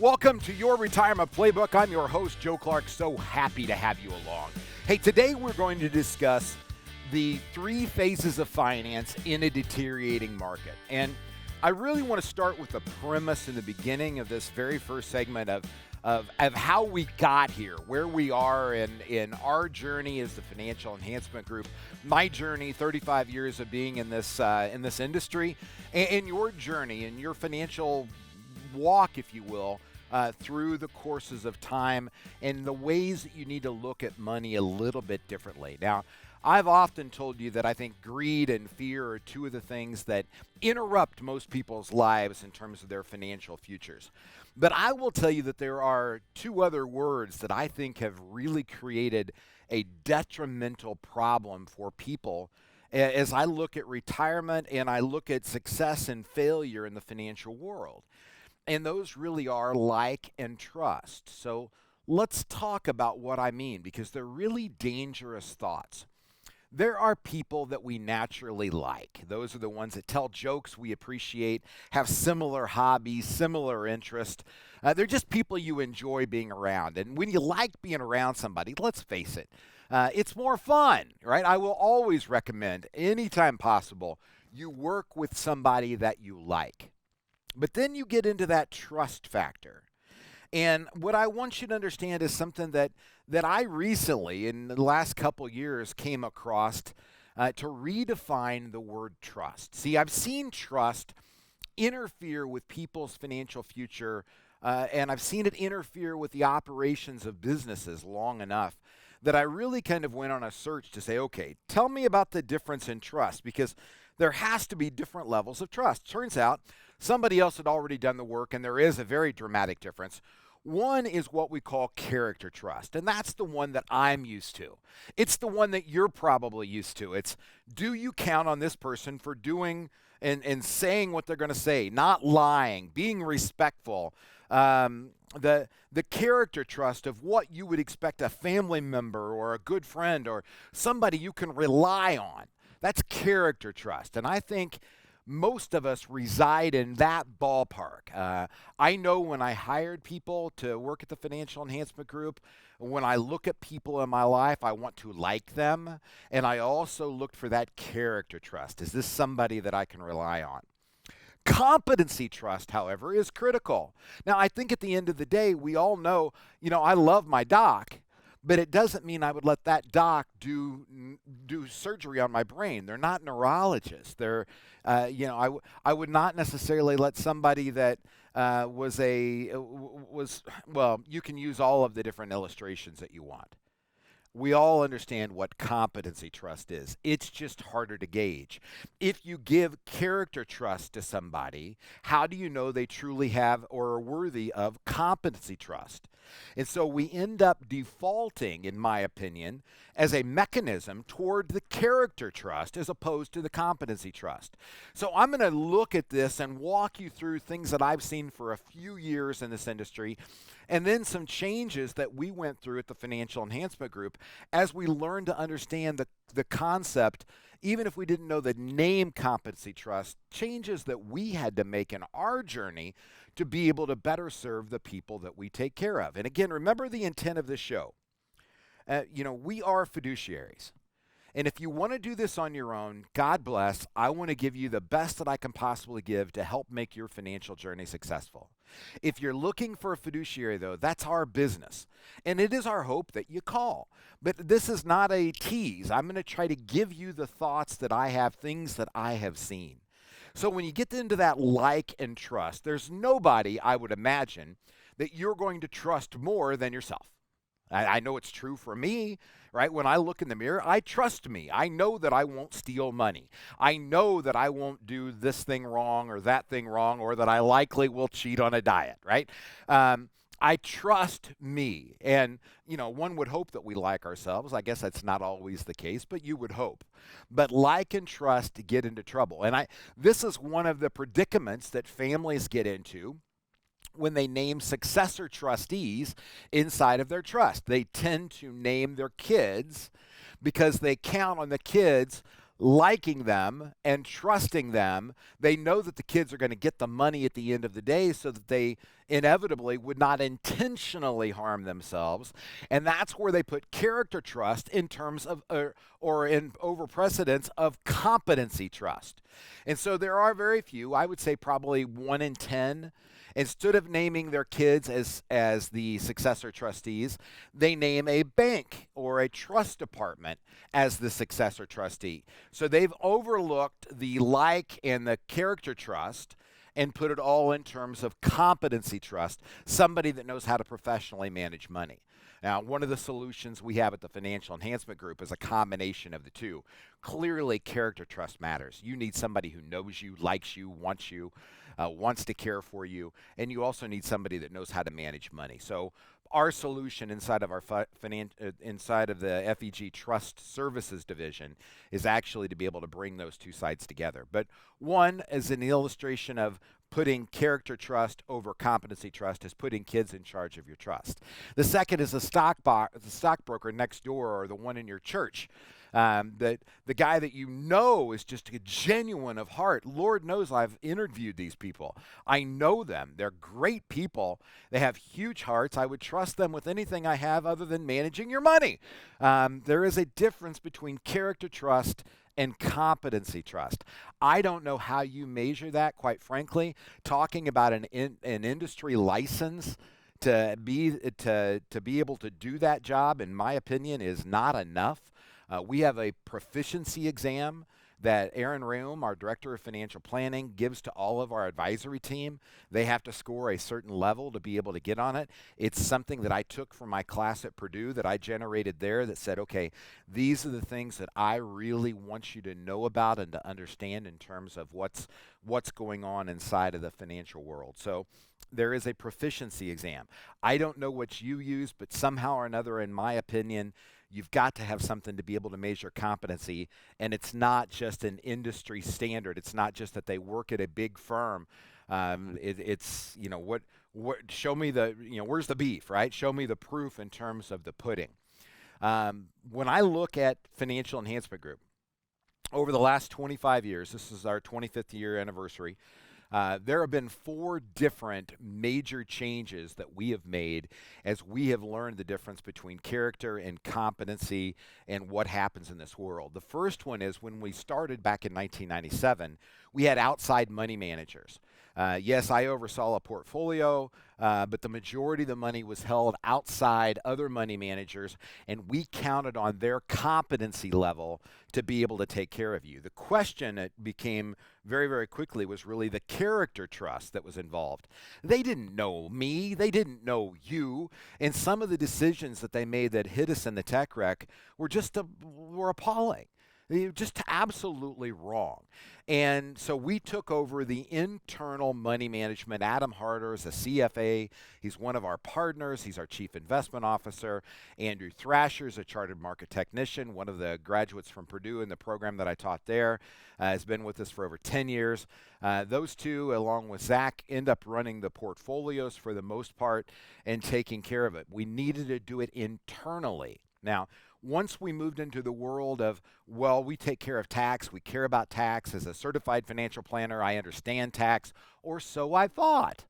Welcome to Your Retirement Playbook. I'm your host, Joe Clark. So happy to have you along. Hey, today we're going to discuss the 3 phases of finance in a deteriorating market. And I really want to start with the premise in the beginning of this very first segment of how we got here, where we are in our journey as the Financial Enhancement Group, my journey, 35 years of being in this industry, and your journey and your financial walk, if you will, through the courses of time and the ways that you need to look at money a little bit differently. Now, I've often told you that I think greed and fear are 2 of the things that interrupt most people's lives in terms of their financial futures. But I will tell you that there are 2 other words that I think have really created a detrimental problem for people as I look at retirement and I look at success and failure in the financial world. And those really are like and trust. So let's talk about what I mean, because they're really dangerous thoughts. There are people that we naturally like. Those are the ones that tell jokes we appreciate, have similar hobbies, similar interests. They're just people you enjoy being around. And when you like being around somebody, let's face it, it's more fun, right? I will always recommend, anytime possible, you work with somebody that you like. But then you get into that trust factor. And what I want you to understand is something that I recently, in the last couple years, came across to redefine the word trust. See, I've seen trust interfere with people's financial future, and I've seen it interfere with the operations of businesses long enough that I really kind of went on a search to say, okay, tell me about the difference in trust, because there has to be different levels of trust. Turns out somebody else had already done the work, and there is a very dramatic difference. One is what we call character trust, and that's the one that I'm used to. It's the one that you're probably used to. It's, do you count on this person for doing and saying what they're going to say, not lying, being respectful, the character trust of what you would expect a family member or a good friend or somebody you can rely on. That's character trust, and I think most of us reside in that ballpark. I know when I hired people to work at the Financial Enhancement Group, when I look at people in my life, I want to like them, and I also look for that character trust. Is this somebody that I can rely on? Competency trust, however, is critical. Now, I think at the end of the day, we all know, I love my doc, but it doesn't mean I would let that doc do surgery on my brain. They're not neurologists. They're, I would not necessarily let somebody that well, you can use all of the different illustrations that you want. We all understand what competency trust is. It's just harder to gauge. If you give character trust to somebody, how do you know they truly have or are worthy of competency trust? And so we end up defaulting, in my opinion, as a mechanism toward the character trust as opposed to the competency trust. So I'm going to look at this and walk you through things that I've seen for a few years in this industry, and then some changes that we went through at the Financial Enhancement Group as we learned to understand the concept, even if we didn't know the name competency trust, changes that we had to make in our journey to be able to better serve the people that we take care of. And again, remember the intent of this show. We are fiduciaries. And if you want to do this on your own, God bless. I want to give you the best that I can possibly give to help make your financial journey successful. If you're looking for a fiduciary, though, that's our business. And it is our hope that you call. But this is not a tease. I'm going to try to give you the thoughts that I have, things that I have seen. So when you get into that like and trust, there's nobody, I would imagine, that you're going to trust more than yourself. I know it's true for me, right? When I look in the mirror, I trust me. I know that I won't steal money. I know that I won't do this thing wrong or that thing wrong, or that I likely will cheat on a diet, right? I trust me. And, one would hope that we like ourselves. I guess that's not always the case, but you would hope. But like and trust get into trouble. And this is one of the predicaments that families get into when they name successor trustees inside of their trust. They tend to name their kids because they count on the kids liking them and trusting them. They know that the kids are going to get the money at the end of the day so that they inevitably would not intentionally harm themselves. And that's where they put character trust in terms of, or in over precedence of competency trust. And so there are very few, I would say probably 1 in 10, instead of naming their kids as the successor trustees, they name a bank or a trust department as the successor trustee. So they've overlooked the like and the character trust and put it all in terms of competency trust, somebody that knows how to professionally manage money. Now, one of the solutions we have at the Financial Enhancement Group is a combination of the two. Clearly, character trust matters. You need somebody who knows you, likes you, wants to care for you, and you also need somebody that knows how to manage money. So our solution inside of our inside of the FEG Trust Services division is actually to be able to bring those two sides together. But one is an illustration of putting character trust over competency trust, is putting kids in charge of your trust. The second is the stockbroker next door or the one in your church. That the guy that you know is just a genuine of heart. Lord knows I've interviewed these people. I know them. They're great people. They have huge hearts. I would trust them with anything I have other than managing your money. There is a difference between character trust and competency trust. I don't know how you measure that, quite frankly. Talking about an industry license to be able to do that job, in my opinion, is not enough. We have a proficiency exam that Aaron Reum, our Director of Financial Planning, gives to all of our advisory team. They have to score a certain level to be able to get on it. It's something that I took from my class at Purdue that I generated there that said, okay, these are the things that I really want you to know about and to understand in terms of what's going on inside of the financial world. So there is a proficiency exam. I don't know what you use, but somehow or another, in my opinion, you've got to have something to be able to measure competency, and it's not just an industry standard. It's not just that they work at a big firm. It's what show me the where's the beef, right? Show me the proof in terms of the pudding. When I look at Financial Enhancement Group over the last 25 years, this is our 25th year anniversary. There have been 4 different major changes that we have made as we have learned the difference between character and competency and what happens in this world. The first one is when we started back in 1997, we had outside money managers. Yes, I oversaw a portfolio, but the majority of the money was held outside other money managers, and we counted on their competency level to be able to take care of you. The question that became very, very quickly was really the character trust that was involved. They didn't know me. They didn't know you. And some of the decisions that they made that hit us in the tech wreck were appalling. Just absolutely wrong. And so we took over the internal money management. Adam Harder is a CFA. He's one of our partners. He's our chief investment officer. Andrew Thrasher is a chartered market technician, one of the graduates from Purdue in the program that I taught there, has been with us for over 10 years. Those two, along with Zach, end up running the portfolios for the most part and taking care of it. We needed to do it internally. Now, once we moved into the world of, well, we take care of tax, we care about tax. As a certified financial planner, I understand tax, or so I thought.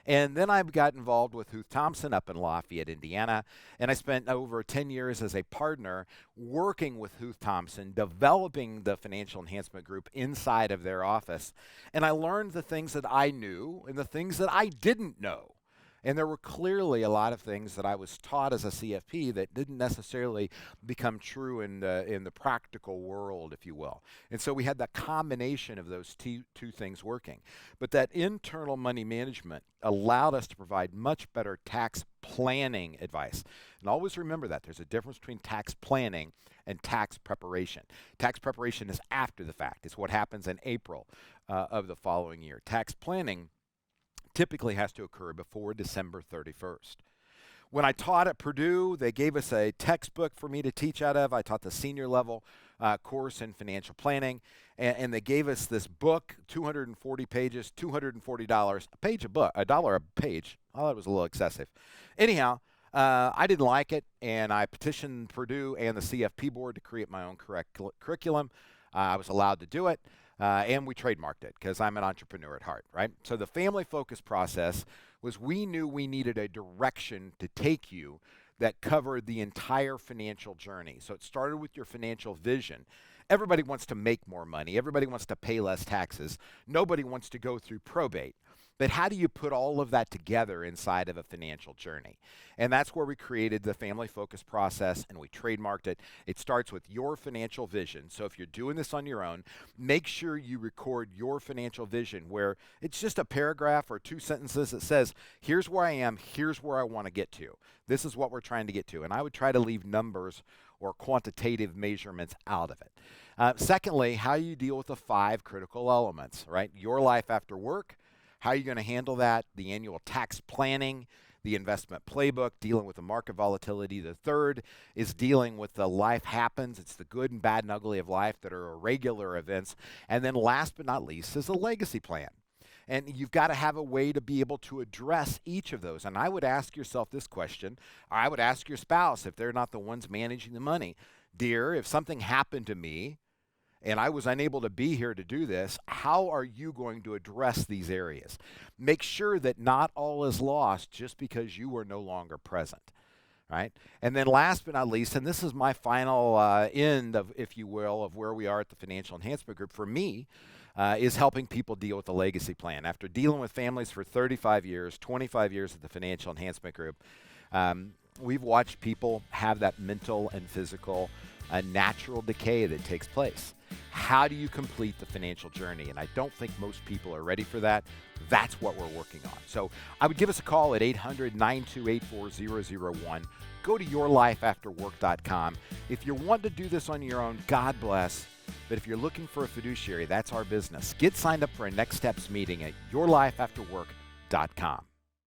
And then I got involved with Huth Thompson up in Lafayette, Indiana, and I spent over 10 years as a partner working with Huth Thompson, developing the Financial Enhancement Group inside of their office. And I learned the things that I knew and the things that I didn't know. And there were clearly a lot of things that I was taught as a CFP that didn't necessarily become true in the practical world, if you will. And so we had that combination of those two things working. But that internal money management allowed us to provide much better tax planning advice. And always remember that there's a difference between tax planning and tax preparation. Tax preparation is after the fact. It's what happens in April of the following year. Tax planning typically has to occur before December 31st. When I taught at Purdue, they gave us a textbook for me to teach out of. I taught the senior level course in financial planning, and they gave us this book, 240 pages, $240 a page, $1 a page. I thought it was a little excessive. Anyhow, I didn't like it, and I petitioned Purdue and the CFP board to create my own curriculum. I was allowed to do it, and we trademarked it because I'm an entrepreneur at heart, right? So the family focus process was we knew we needed a direction to take you that covered the entire financial journey. So it started with your financial vision. Everybody wants to make more money. Everybody wants to pay less taxes. Nobody wants to go through probate. But how do you put all of that together inside of a financial journey? And that's where we created the family focus process and we trademarked it. It starts with your financial vision. So if you're doing this on your own, make sure you record your financial vision where it's just a paragraph or 2 sentences that says, here's where I am, here's where I want to get to. This is what we're trying to get to. And I would try to leave numbers or quantitative measurements out of it. Secondly, how you deal with the 5 critical elements, right? Your life after work. How are you going to handle that? The annual tax planning, the investment playbook, dealing with the market volatility. The third is dealing with the life happens. It's the good and bad and ugly of life that are irregular events. And then last but not least is the legacy plan. And you've got to have a way to be able to address each of those. And I would ask yourself this question, or I would ask your spouse if they're not the ones managing the money. Dear, if something happened to me, and I was unable to be here to do this, how are you going to address these areas? Make sure that not all is lost just because you are no longer present, right? And then last but not least, and this is my final end of, if you will, of where we are at the Financial Enhancement Group, for me, is helping people deal with the legacy plan. After dealing with families for 35 years, 25 years at the Financial Enhancement Group, we've watched people have that mental and physical natural decay that takes place. How do you complete the financial journey? And I don't think most people are ready for that. That's what we're working on. So I would give us a call at 800-928-4001. Go to yourlifeafterwork.com. If you want to do this on your own, God bless. But if you're looking for a fiduciary, that's our business. Get signed up for a Next Steps meeting at yourlifeafterwork.com.